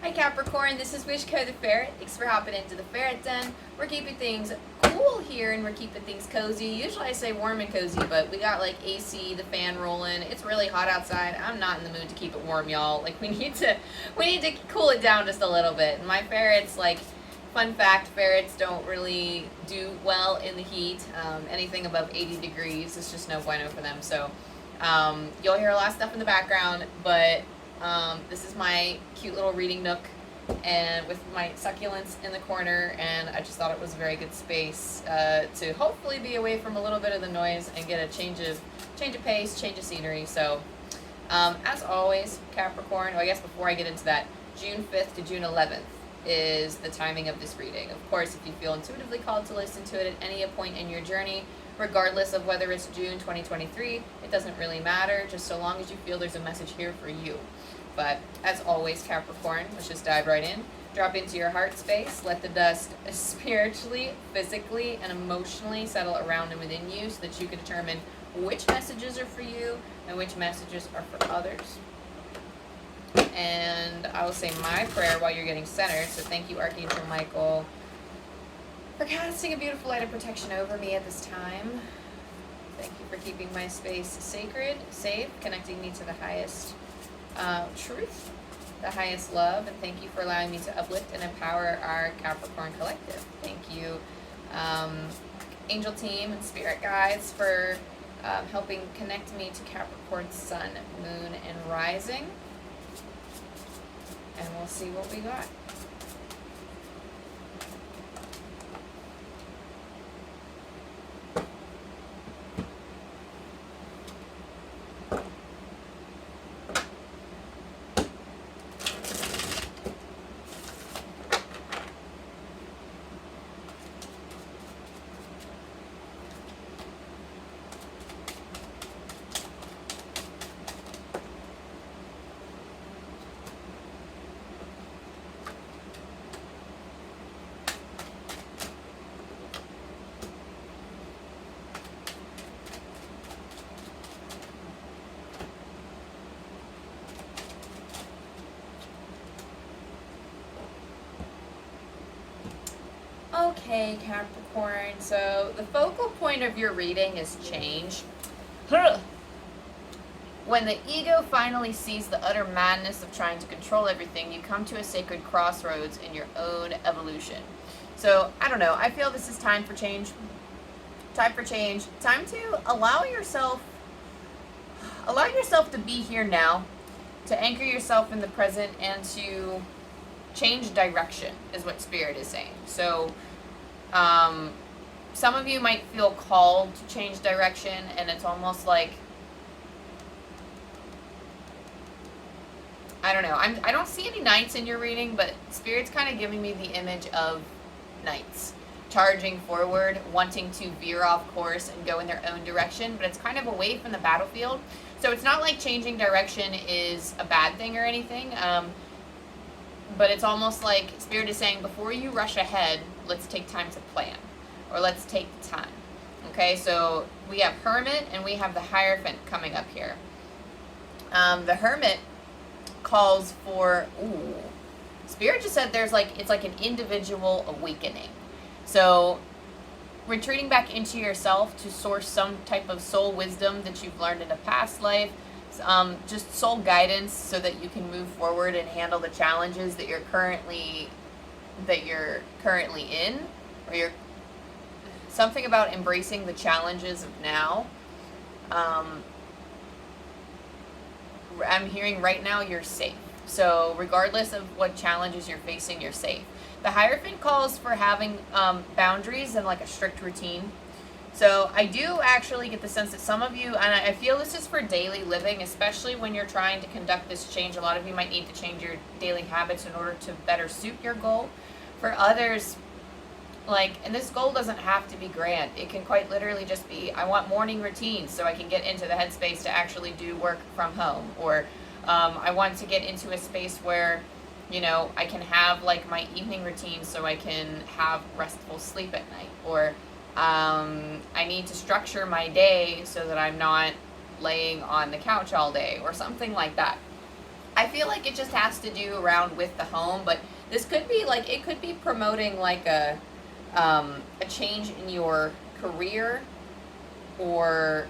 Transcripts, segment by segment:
Hi Capricorn, this is wishkotheferret. Thanks for hopping into the ferret den. We're keeping things cool here and we're keeping things cozy. Usually I say warm and cozy, but we got like AC, the fan rolling. It's really hot outside. I'm not in the mood to keep it warm, y'all. Like we need to cool it down just a little bit. And my ferrets, like, fun fact, ferrets don't really do well in the heat. Anything above 80 degrees is just no bueno for them. So you'll hear a lot of stuff in the background, but this is my cute little reading nook and with my succulents in the corner, and I just thought it was a very good space to hopefully be away from a little bit of the noise and get a change of pace, change of scenery. So as always, Capricorn, I guess before I get into that, June 5th to June 11th is the timing of this reading. Of course, if you feel intuitively called to listen to it at any point in your journey, regardless of whether it's June 2023, it doesn't really matter, just so long as you feel there's a message here for you. But as always, Capricorn, let's just dive right in. Drop into your heart space. Let the dust spiritually, physically, and emotionally settle around and within you so that you can determine which messages are for you and which messages are for others. And I will say my prayer while you're getting centered. So thank you, Archangel Michael, for casting a beautiful light of protection over me at this time. Thank you for keeping my space sacred, safe, connecting me to the highest truth, the highest love, and thank you for allowing me to uplift and empower our Capricorn collective. Thank you, angel team and spirit guides, for helping connect me to Capricorn's sun, moon, and rising. And we'll see what we got. Okay, Capricorn, so the focal point of your reading is change. When the ego finally sees the utter madness of trying to control everything, you come to a sacred crossroads in your own evolution. So, I don't know, I feel this is time for change. Time for change. Time to allow yourself to be here now, to anchor yourself in the present, and to change direction is what Spirit is saying. So some of you might feel called to change direction, and it's almost like, I don't know, I don't see any knights in your reading, but Spirit's kind of giving me the image of knights charging forward, wanting to veer off course and go in their own direction, but it's kind of away from the battlefield. So it's not like changing direction is a bad thing or anything, but it's almost like Spirit is saying, before you rush ahead, let's take time to plan, or let's take the time. Okay, so we have Hermit and we have the Hierophant coming up here. The Hermit calls for, Spirit just said it's like an individual awakening. So retreating back into yourself to source some type of soul wisdom that you've learned in a past life, just soul guidance so that you can move forward and handle the challenges that you're currently in, or you're something about embracing the challenges of now. I'm hearing right now you're safe. So regardless of what challenges you're facing, you're safe. The Hierophant calls for having boundaries and like a strict routine. So I do actually get the sense that some of you, and I feel this is for daily living, especially when you're trying to conduct this change. A lot of you might need to change your daily habits in order to better suit your goal. For others, and this goal doesn't have to be grand. It can quite literally just be, I want morning routines so I can get into the headspace to actually do work from home. Or I want to get into a space where, I can have my evening routine so I can have restful sleep at night. Or I need to structure my day so that I'm not laying on the couch all day, or something like that. I feel like it just has to do around with the home, but this could be like, it could be promoting like a change in your career, or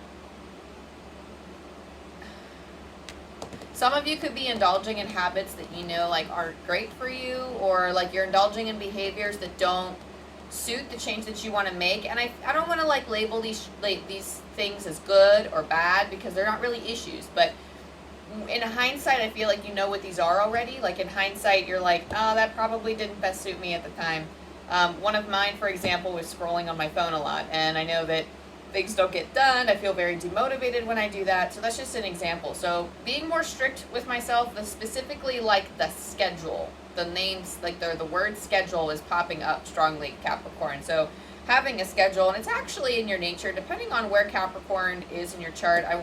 some of you could be indulging in habits that you know like aren't great for you, or like you're indulging in behaviors that don't suit the change that you want to make. And I don't want to like label these things as good or bad, because they're not really issues, but in hindsight I feel like you know what these are already. Like in hindsight you're like, oh, that probably didn't best suit me at the time. One of mine, for example, was scrolling on my phone a lot, and I know that things don't get done. I feel very demotivated when I do that. So that's just an example. So being more strict with myself, specifically like the schedule, the names, like the word schedule is popping up strongly, Capricorn. So having a schedule, and it's actually in your nature, depending on where Capricorn is in your chart. I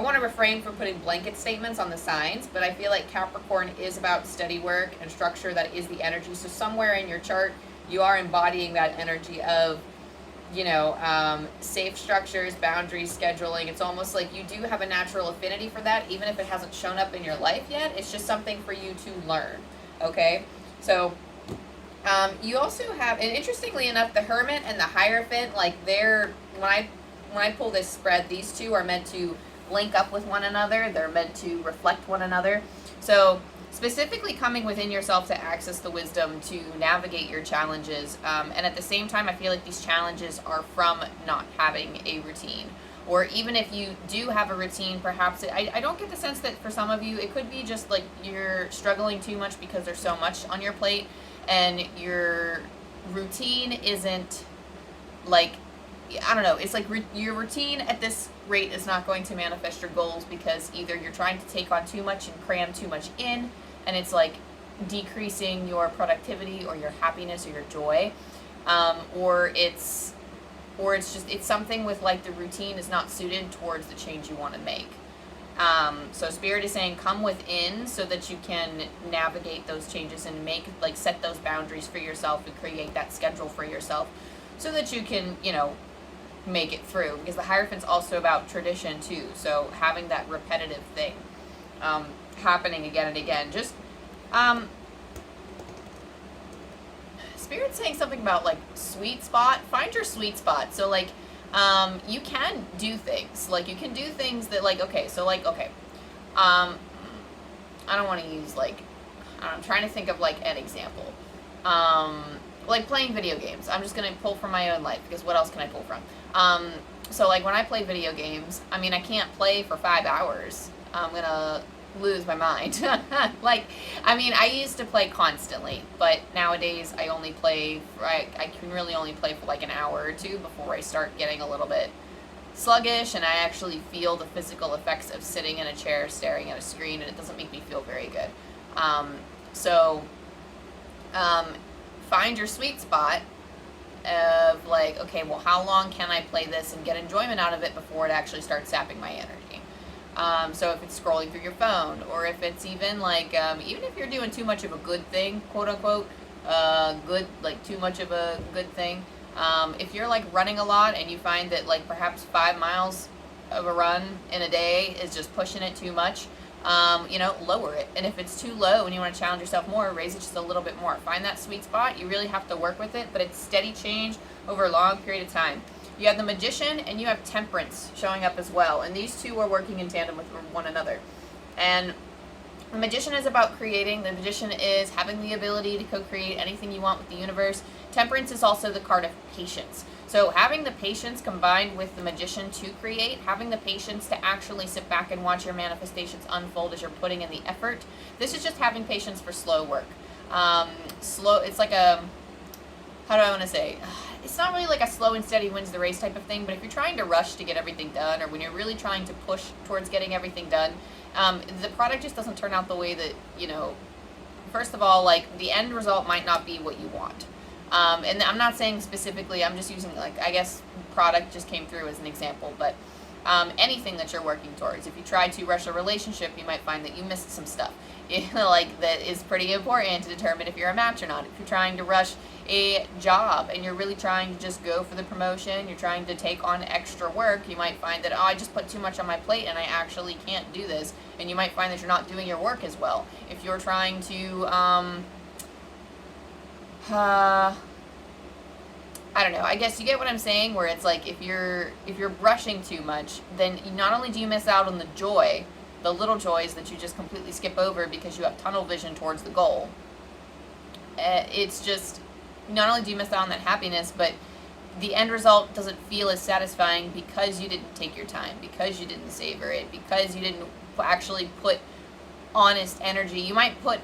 want to refrain from putting blanket statements on the signs, but I feel like Capricorn is about steady work and structure. That is the energy. So somewhere in your chart, you are embodying that energy of, you know, safe structures, boundaries, scheduling. It's almost like you do have a natural affinity for that, even if it hasn't shown up in your life yet. It's just something for you to learn, okay? So you also have, and interestingly enough, the Hermit and the Hierophant, like they're, when I pull this spread, these two are meant to link up with one another. They're meant to reflect one another. So specifically coming within yourself to access the wisdom to navigate your challenges. And at the same time, I feel like these challenges are from not having a routine. Or even if you do have a routine, perhaps, I don't get the sense that for some of you, it could be just like you're struggling too much because there's so much on your plate, and your routine isn't like, I don't know, it's like your routine at this rate is not going to manifest your goals, because either you're trying to take on too much and cram too much in, and it's like decreasing your productivity or your happiness or your joy, or it's something with like the routine is not suited towards the change you want to make. So Spirit is saying come within so that you can navigate those changes and set those boundaries for yourself and create that schedule for yourself so that you can, you know, make it through, because the Hierophant's also about tradition too. So having that repetitive thing happening again and again. Just Spirit's saying something about like sweet spot. Find your sweet spot. So like you can do things. Like you can do things that like, okay, so like, okay. I don't want to use like, I'm trying to think of like an example. Like playing video games. I'm just going to pull from my own life, because what else can I pull from? So like when I play video games, I mean, I can't play for 5 hours. I'm going to lose my mind. Like, I mean, I used to play constantly, but nowadays I only play, I can really only play for like an hour or two before I start getting a little bit sluggish, and I actually feel the physical effects of sitting in a chair staring at a screen, and it doesn't make me feel very good. Find your sweet spot of like, okay, well, how long can I play this and get enjoyment out of it before it actually starts sapping my energy? So if it's scrolling through your phone, or if it's even like, even if you're doing too much of a good thing, quote unquote, too much of a good thing, if you're like running a lot and you find that like perhaps 5 miles of a run in a day is just pushing it too much, you know, lower it. And if it's too low and you want to challenge yourself more, raise it just a little bit more. Find that sweet spot. You really have to work with it, but it's steady change over a long period of time. You have the Magician and you have Temperance showing up as well, and these two are working in tandem with one another. And the Magician is about creating. The Magician is having the ability to co-create anything you want with the universe. Temperance is also the card of patience. So having the patience combined with the Magician to create, having the patience to actually sit back and watch your manifestations unfold as you're putting in the effort. This is just having patience for slow work. It's like a, how do I want to say? It's not really like a slow and steady wins the race type of thing, but if you're trying to rush to get everything done, or when you're really trying to push towards getting everything done, the product just doesn't turn out the way that, you know, first of all, like the end result might not be what you want. And I'm not saying specifically, I'm just using like, I guess product just came through as an example, but anything that you're working towards. If you try to rush a relationship, you might find that you missed some stuff. Like that is pretty important to determine if you're a match or not. If you're trying to rush a job and you're really trying to just go for the promotion, you're trying to take on extra work, you might find that, oh, I just put too much on my plate and I actually can't do this. And you might find that you're not doing your work as well. If you're trying to, I don't know, I guess you get what I'm saying, where it's like if you're rushing too much, then not only do you miss out on the joy, the little joys that you just completely skip over because you have tunnel vision towards the goal. It's just, not only do you miss out on that happiness, but the end result doesn't feel as satisfying because you didn't take your time, because you didn't savor it, because you didn't actually put honest energy. You might put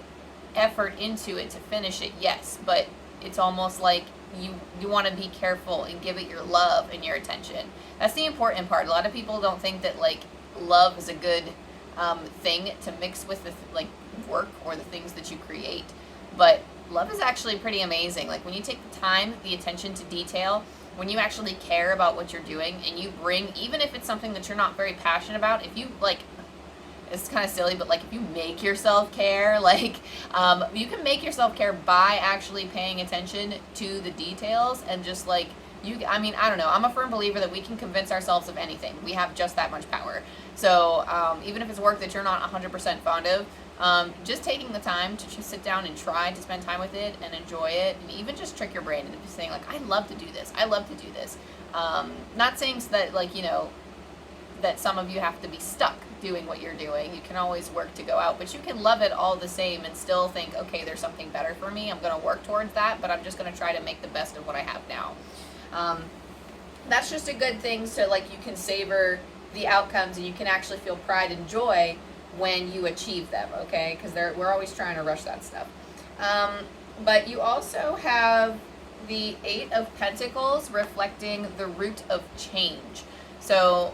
effort into it to finish it, yes, but it's almost like you want to be careful and give it your love and your attention. That's the important part. A lot of people don't think that like love is a good thing to mix with the like work or the things that you create, but love is actually pretty amazing. Like when you take the time, the attention to detail, when you actually care about what you're doing and you bring, even if it's something that you're not very passionate about, if you like, it's kind of silly, but like if you make yourself care, like you can make yourself care by actually paying attention to the details and just like I mean, I don't know. I'm a firm believer that we can convince ourselves of anything. We have just that much power. So even if it's work that you're not 100% fond of, just taking the time to just sit down and try to spend time with it and enjoy it, and even just trick your brain into saying like, I love to do this. I love to do this. Not saying so that like, you know, that some of you have to be stuck doing what you're doing. You can always work to go out, but you can love it all the same and still think, okay, there's something better for me. I'm going to work towards that, but I'm just going to try to make the best of what I have now. That's just a good thing, so like you can savor the outcomes and you can actually feel pride and joy when you achieve them, okay? Because we're always trying to rush that stuff. But you also have the Eight of Pentacles reflecting the root of change. So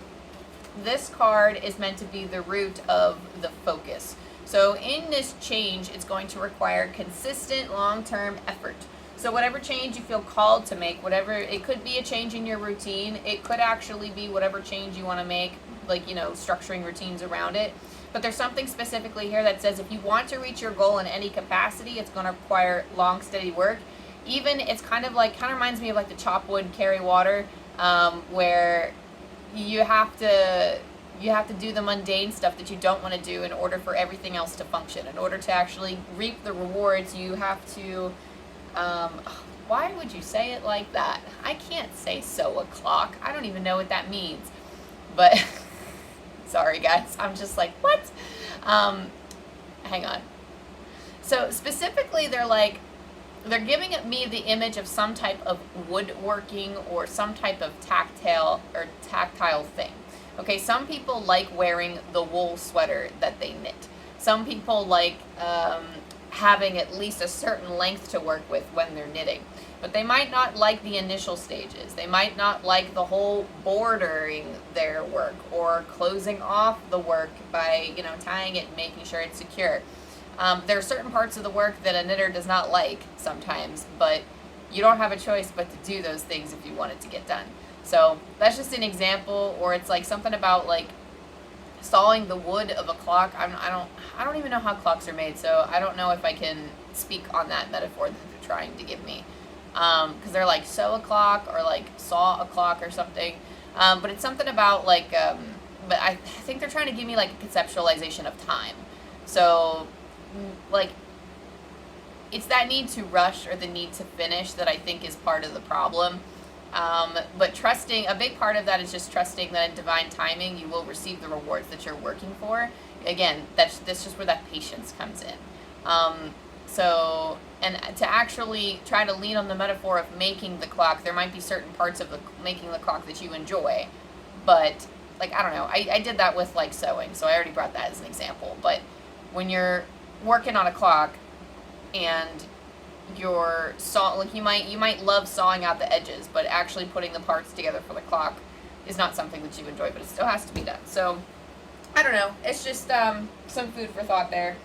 this card is meant to be the root of the focus. So in this change, it's going to require consistent long-term effort. So whatever change you feel called to make, whatever, it could be a change in your routine. It could actually be whatever change you want to make, like, you know, structuring routines around it. But there's something specifically here that says if you want to reach your goal in any capacity, it's going to require long, steady work. Even, it's kind of reminds me of like the chop wood, carry water, where you have to do the mundane stuff that you don't want to do in order for everything else to function. In order to actually reap the rewards, you have to, why would you say it like that? I can't say sew a clock. I don't even know what that means. But, sorry guys, I'm just like, what? Hang on. So specifically, they're giving me the image of some type of woodworking or some type of tactile thing. Okay, some people like wearing the wool sweater that they knit. Some people like having at least a certain length to work with when they're knitting. But they might not like the initial stages. They might not like the whole bordering their work or closing off the work by, you know, tying it and making sure it's secure. There are certain parts of the work that a knitter does not like sometimes, but you don't have a choice but to do those things if you want it to get done. So that's just an example. Or it's like something about like sawing the wood of a clock. I don't even know how clocks are made, so I don't know if I can speak on that metaphor that they're trying to give me. Because they're like sew a clock or like saw a clock or something. But it's something about like, but I think they're trying to give me like a conceptualization of time. So like, it's that need to rush or the need to finish that I think is part of the problem. But trusting, a big part of that is just trusting that in divine timing you will receive the rewards that you're working for. Again, that's just where that patience comes in. So, and to actually try to lean on the metaphor of making the clock, there might be certain parts of making the clock that you enjoy, but like, I don't know, I did that with like sewing, so I already brought that as an example. But when you're working on a clock and you're like, you might love sawing out the edges, but actually putting the parts together for the clock is not something that you enjoy, but it still has to be done. So I don't know, it's just some food for thought there.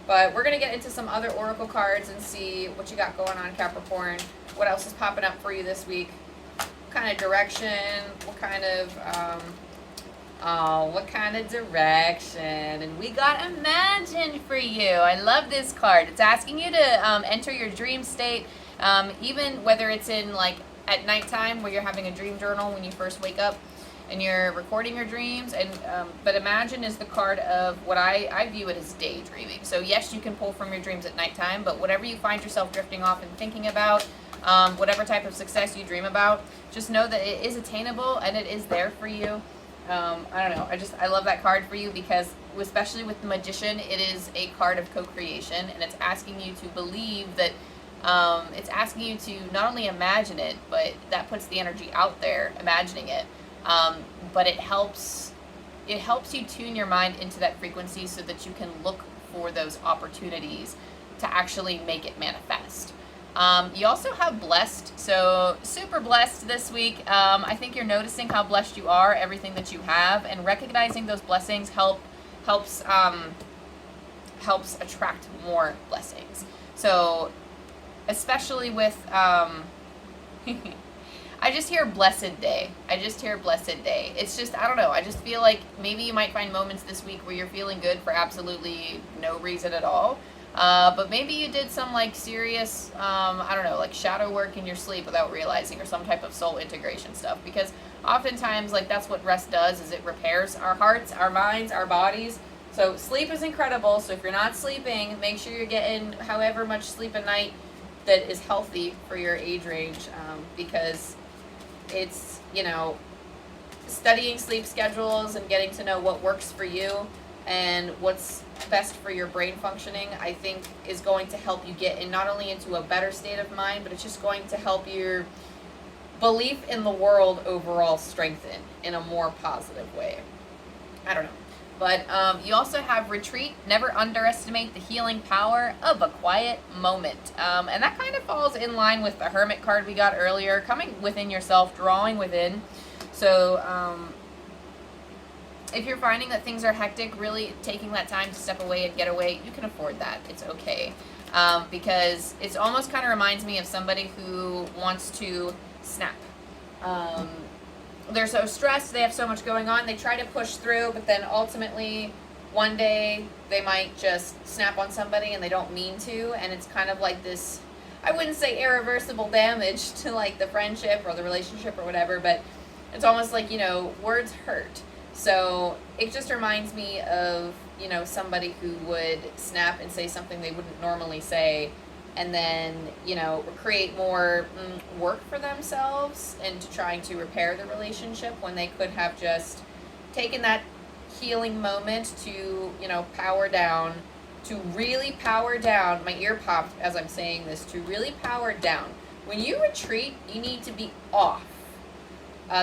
But we're going to get into some other oracle cards and see what you got going on, Capricorn. What else is popping up for you this week? What kind of direction? What kind of direction? And we got Imagine for you. I love this card. It's asking you to enter your dream state, Even whether it's in like at nighttime where you're having a dream journal when you first wake up and you're recording your dreams. And but Imagine is the card of what I view it as daydreaming. So yes, you can pull from your dreams at nighttime, but whatever you find yourself drifting off and thinking about, whatever type of success you dream about, just know that it is attainable and it is there for you. I don't know. I love that card for you because, especially with the Magician, it is a card of co-creation, and it's asking you to believe that. It's asking you to not only imagine it, but that puts the energy out there, imagining it. But it helps you tune your mind into that frequency so that you can look for those opportunities to actually make it manifest. You also have blessed, so super blessed this week. I think you're noticing how blessed you are, everything that you have, and recognizing those blessings helps attract more blessings. So, especially with, I just hear blessed day. It's just, I don't know, I just feel like maybe you might find moments this week where you're feeling good for absolutely no reason at all. But maybe you did some like serious, I don't know, like shadow work in your sleep without realizing, or some type of soul integration stuff. Because oftentimes, like, that's what rest does, is it repairs our hearts, our minds, our bodies. So sleep is incredible. So if you're not sleeping, make sure you're getting however much sleep a night that is healthy for your age range, because it's, studying sleep schedules and getting to know what works for you and what's best for your brain functioning, I think is going to help you get in not only into a better state of mind, but it's just going to help your belief in the world overall strengthen in a more positive way. I don't know. But you also have retreat. Never underestimate the healing power of a quiet moment. And that kind of falls in line with the Hermit card we got earlier, coming within yourself, drawing within. So if you're finding that things are hectic, really taking that time to step away and get away, you can afford that. It's okay. Because it almost kind of reminds me of somebody who wants to snap. They're so stressed, they have so much going on, they try to push through, but then ultimately one day they might just snap on somebody and they don't mean to, and it's kind of like this, I wouldn't say irreversible damage to like the friendship or the relationship or whatever, but it's almost like, words hurt. So it just reminds me of, somebody who would snap and say something they wouldn't normally say, and then, create more work for themselves into trying to repair the relationship, when they could have just taken that healing moment to, power down, to really power down. My ear popped as I'm saying this, to really power down. When you retreat, you need to be off.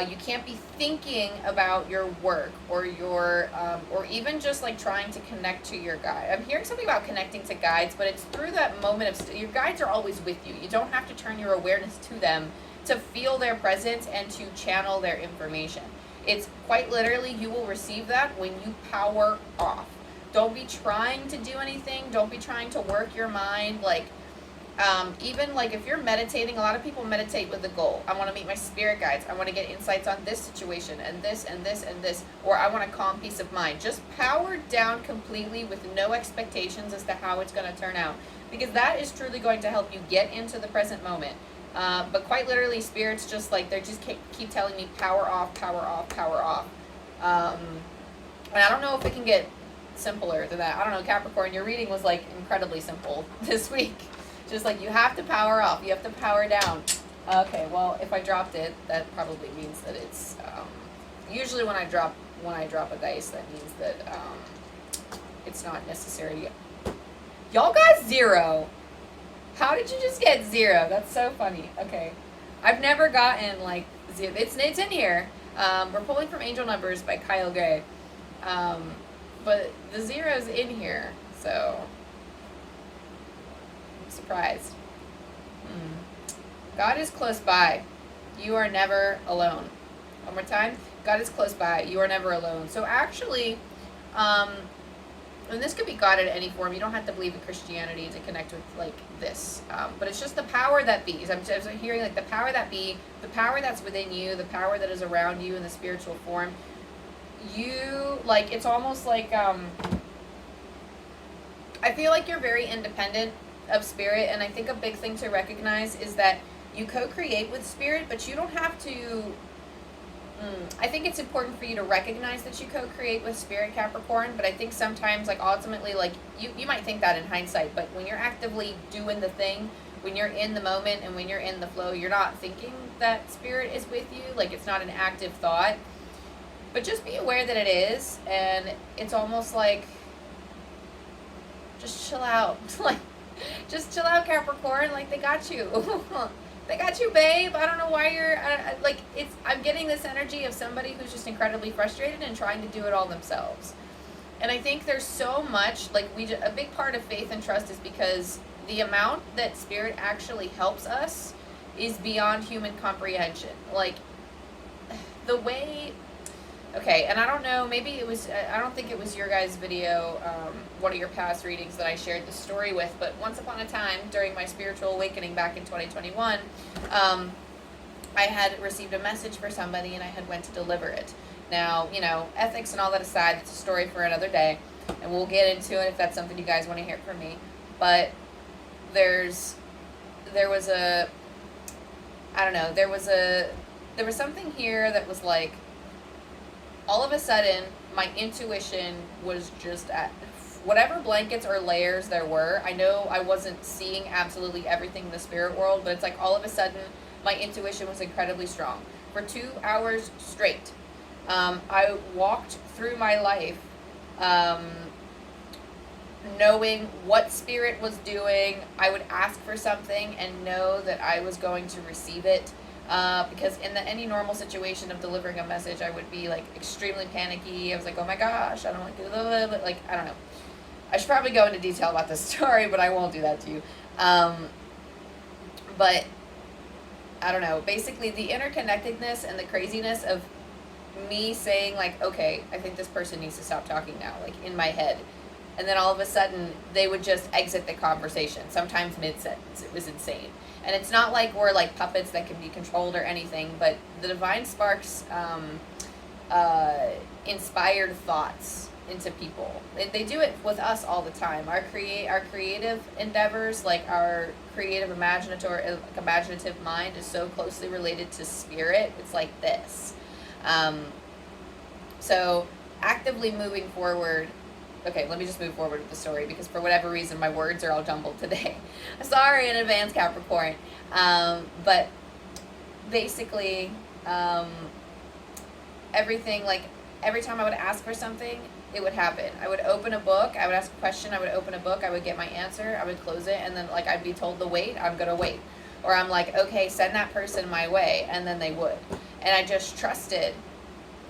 You can't be thinking about your work or your, or even just like trying to connect to your guide. I'm hearing something about connecting to guides, but it's through that moment of, your guides are always with you. You don't have to turn your awareness to them to feel their presence and to channel their information. It's quite literally, you will receive that when you power off. Don't be trying to do anything. Don't be trying to work your mind. Like, even like if you're meditating, a lot of people meditate with a goal. I want to meet my spirit guides. I want to get insights on this situation and this and this and this, or I want a calm peace of mind. Just power down completely with no expectations as to how it's going to turn out, because that is truly going to help you get into the present moment. But quite literally, spirits just like, they just keep telling me power off, power off, power off. And I don't know if it can get simpler than that. I don't know, Capricorn, your reading was like incredibly simple this week. Just like, you have to power off, you have to power down. Okay, well, if I dropped it, that probably means that it's, usually when I drop a dice, that means that it's not necessary. Y'all got 0. How did you just get 0? That's so funny. Okay, I've never gotten like 0. It's in here. We're pulling from Angel Numbers by Kyle Gray, but the 0's in here, so surprised. God is close by. You are never alone. One more time. God is close by. You are never alone. So actually, and this could be God in any form. You don't have to believe in Christianity to connect with like this. But it's just the power that be. I'm hearing like the power that be, the power that's within you, the power that is around you in the spiritual form. You, like, it's almost like, I feel like you're very independent. of spirit, and I think a big thing to recognize is that you co-create with spirit, but you don't have to. I think it's important for you to recognize that you co-create with spirit, Capricorn, but I think sometimes, like, ultimately, like, you might think that in hindsight, but when you're actively doing the thing, when you're in the moment and when you're in the flow, you're not thinking that spirit is with you. Like, it's not an active thought. But just be aware that it is, and it's almost like, just chill out. Like, just chill out, Capricorn. Like, they got you. They got you, babe. I don't know why you're, like, I'm getting this energy of somebody who's just incredibly frustrated and trying to do it all themselves. And I think there's so much, like, a big part of faith and trust is because the amount that spirit actually helps us is beyond human comprehension. Like, the way, okay, and I don't know, maybe it was, I don't think it was your guys' video, one of your past readings that I shared the story with, but once upon a time, during my spiritual awakening back in 2021, I had received a message for somebody and I had went to deliver it. Now, you know, ethics and all that aside, it's a story for another day, and we'll get into it if that's something you guys want to hear from me, but there was something here that was like, all of a sudden, my intuition was just at whatever blankets or layers there were. I know I wasn't seeing absolutely everything in the spirit world, but it's like all of a sudden, my intuition was incredibly strong. For 2 hours straight, I walked through my life knowing what spirit was doing. I would ask for something and know that I was going to receive it. Because in any normal situation of delivering a message, I would be like extremely panicky. I was like, oh my gosh, I don't want to do that. Like, I don't know. I should probably go into detail about this story, but I won't do that to you. But I don't know. Basically, the interconnectedness and the craziness of me saying like, okay, I think this person needs to stop talking now, like in my head. And then all of a sudden, they would just exit the conversation, sometimes mid-sentence. It was insane. And it's not like we're like puppets that can be controlled or anything, but the divine sparks inspired thoughts into people. They do it with us all the time. Our creative endeavors, like our creative imaginative mind is so closely related to spirit. It's like this. So actively moving forward. Okay, let me just move forward with the story because for whatever reason my words are all jumbled today. Sorry in advance, Capricorn. But basically, everything, like every time I would ask for something, it would happen. I would open a book, I would ask a question, I would open a book, I would get my answer, I would close it, and then like I'd be told to wait, I'm gonna wait. Or I'm like, okay, send that person my way, and then they would. And I just trusted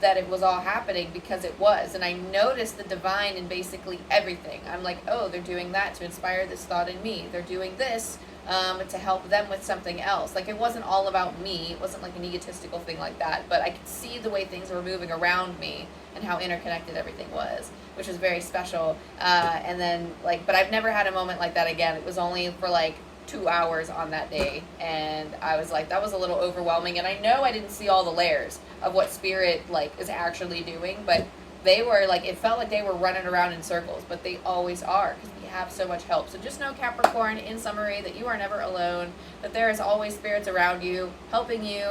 that it was all happening because it was, and I noticed the divine in basically everything. I'm like, oh, they're doing that to inspire this thought in me. They're doing this to help them with something else. Like, it wasn't all about me. It wasn't like an egotistical thing like that, but I could see the way things were moving around me and how interconnected everything was, which was very special. And then, like, but I've never had a moment like that again. It was only for like 2 hours on that day, and I was like, that was a little overwhelming, and I know I didn't see all the layers of what spirit like is actually doing, but they were like, it felt like they were running around in circles, but they always are because we have so much help. So just know, Capricorn, in summary, that you are never alone, that there is always spirits around you helping you,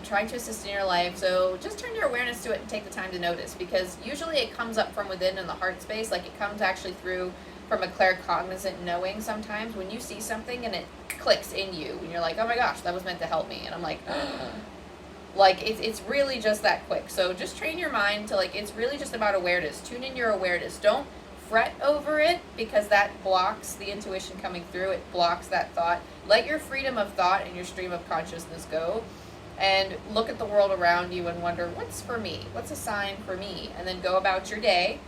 trying to assist in your life. So just turn your awareness to it and take the time to notice, because usually it comes up from within in the heart space. Like, it comes actually through from a claircognizant knowing. Sometimes when you see something and it clicks in you and you're like, oh my gosh, that was meant to help me, and I'm like, like, it's really just that quick. So just train your mind to, like, it's really just about awareness. Tune in your awareness. Don't fret over it, because that blocks the intuition coming through. It blocks that thought. Let your freedom of thought and your stream of consciousness go, and look at the world around you and wonder, what's for me? What's a sign for me? And then go about your day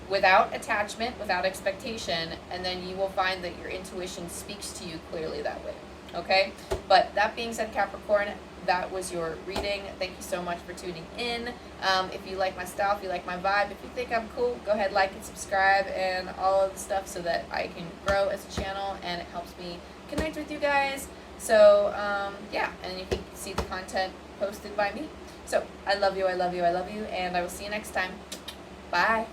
without attachment, without expectation, and then you will find that your intuition speaks to you clearly that way. Okay? But that being said, Capricorn, that was your reading. Thank you so much for tuning in. If you like my style, if you like my vibe, if you think I'm cool, go ahead, like and subscribe and all of the stuff so that I can grow as a channel and it helps me connect with you guys. So, yeah, and you can see the content posted by me. So, I love you, I love you, I love you, and I will see you next time. Bye.